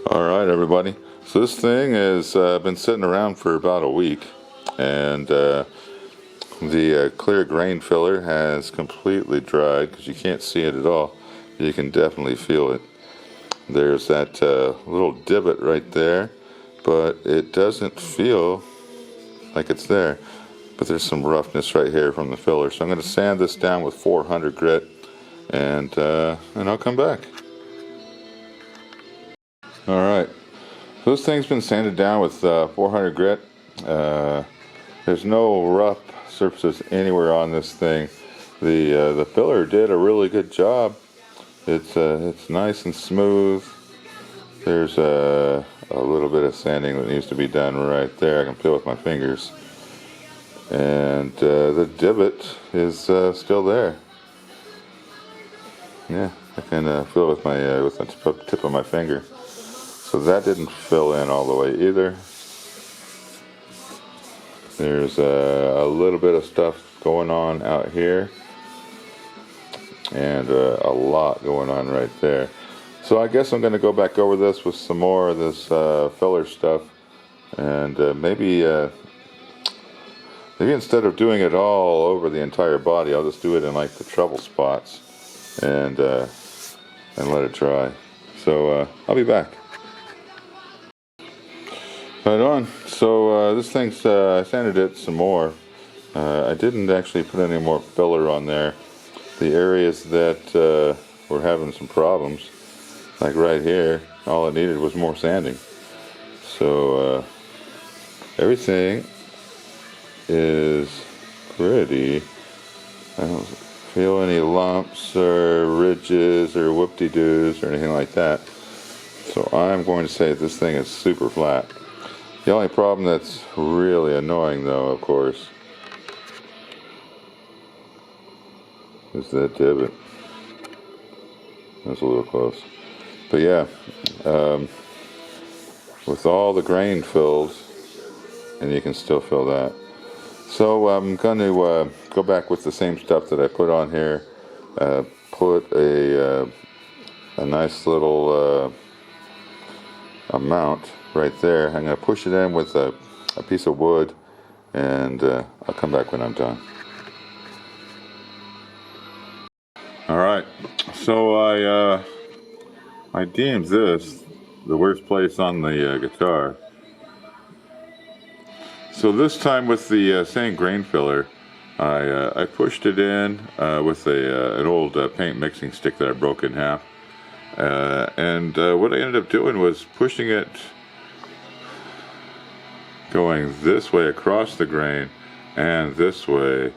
Alright everybody, so this thing has been sitting around for about a week, and the clear grain filler has completely dried because you can't see it at all. You can definitely feel it. There's that little divot right there, but it doesn't feel like it's there. But there's some roughness right here from the filler, so I'm going to sand this down with 400 grit, and I'll come back. Alright. So this thing's been sanded down with 400 grit. There's no rough surfaces anywhere on this thing. The filler did a really good job. It's nice and smooth. There's a little bit of sanding that needs to be done right there. I can feel with my fingers. And the divot is still there. Yeah, I can feel it with the tip of my finger. So that didn't fill in all the way either. There's a little bit of stuff going on out here, and a lot going on right there. So I guess I'm going to go back over this with some more of this filler stuff, and maybe instead of doing it all over the entire body, I'll just do it in like the trouble spots, and let it dry. So I'll be back. Right on. So this thing's I sanded it some more. I didn't actually put any more filler on there. The areas that were having some problems, like right here, all it needed was more sanding. So everything is pretty. I don't feel any lumps or ridges or whoop-de-doos or anything like that. So I'm going to say this thing is super flat. The only problem that's really annoying, though, of course, is that divot. That's a little close. But yeah, with all the grain filled, and you can still feel that. So I'm going to go back with the same stuff that I put on here. Put a nice little amount right there. I'm going to push it in with a piece of wood, and I'll come back when I'm done. Alright, so I deemed this the worst place on the guitar. So this time with the same grain filler, I pushed it in with an old paint mixing stick that I broke in half. And what I ended up doing was pushing it going this way across the grain and this way,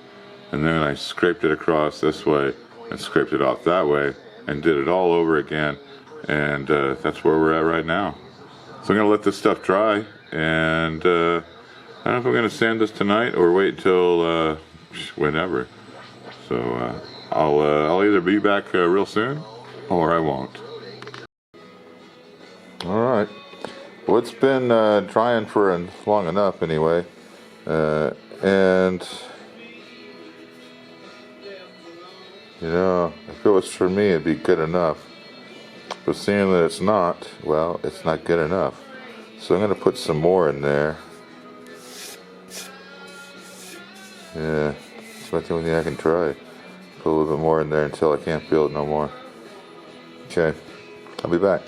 and then I scraped it across this way and scraped it off that way and did it all over again, and that's where we're at right now. So I'm going to let this stuff dry, and I don't know if I'm going to sand this tonight or wait until whenever. So I'll either be back real soon or I won't. Alright, well, it's been drying for long enough anyway, and you know, if it was for me it'd be good enough, but seeing that it's not, well, it's not good enough. So I'm going to put some more in there. Yeah, it's about the only thing I can try. Put a little bit more in there until I can't feel it no more. Okay, I'll be back.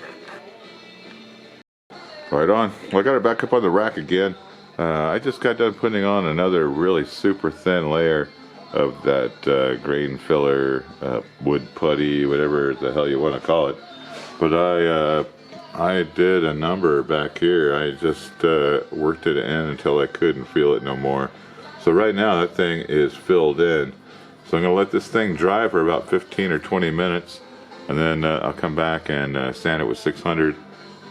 Right on. Well, I got it back up on the rack again. I just got done putting on another really super thin layer of that grain filler, wood putty, whatever the hell you want to call it. But I did a number back here. I just worked it in until I couldn't feel it no more. So right now that thing is filled in. So I'm going to let this thing dry for about 15 or 20 minutes, and then I'll come back and sand it with 600.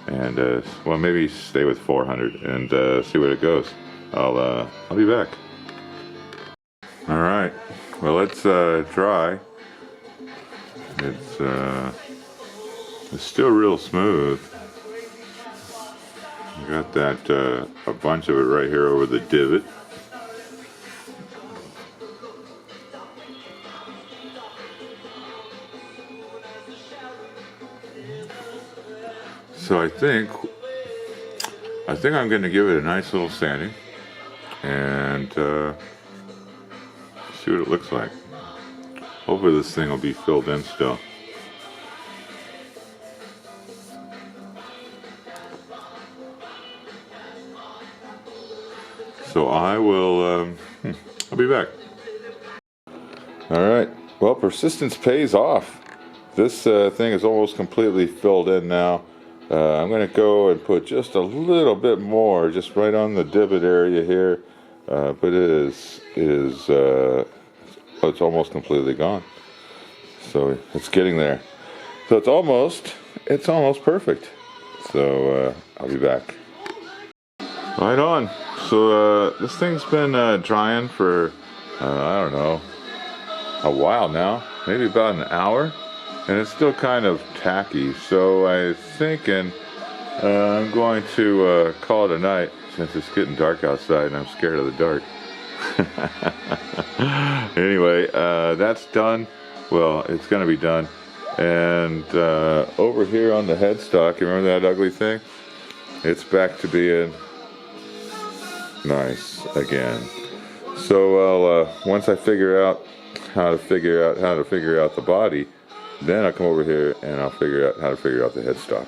And well, maybe stay with 400 and see where it goes. I'll be back. All right. Well, it's dry. It's still real smooth. You got that a bunch of it right here over the divot. So I think I'm going to give it a nice little sanding and see what it looks like. Hopefully this thing will be filled in still. So I will, I'll be back. Alright, well, persistence pays off. This thing is almost completely filled in now. I'm going to go and put just a little bit more, just right on the divot area here. But it's almost completely gone. So it's getting there. So it's almost perfect. So I'll be back. Right on. So this thing's been drying for I don't know, a while now, maybe about an hour, and it's still kind of tacky. So I was thinking I'm going to call it a night since it's getting dark outside and I'm scared of the dark. Anyway, that's done. Well, it's going to be done. And over here on the headstock, you remember that ugly thing? It's back to being nice again. So once I figure out how to figure out the body, then I'll come over here and I'll figure out how to figure out the headstock.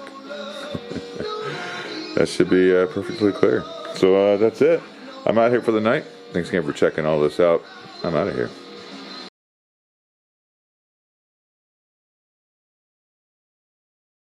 That should be perfectly clear. So that's it. I'm out here for the night. Thanks again for checking all this out. I'm out of here.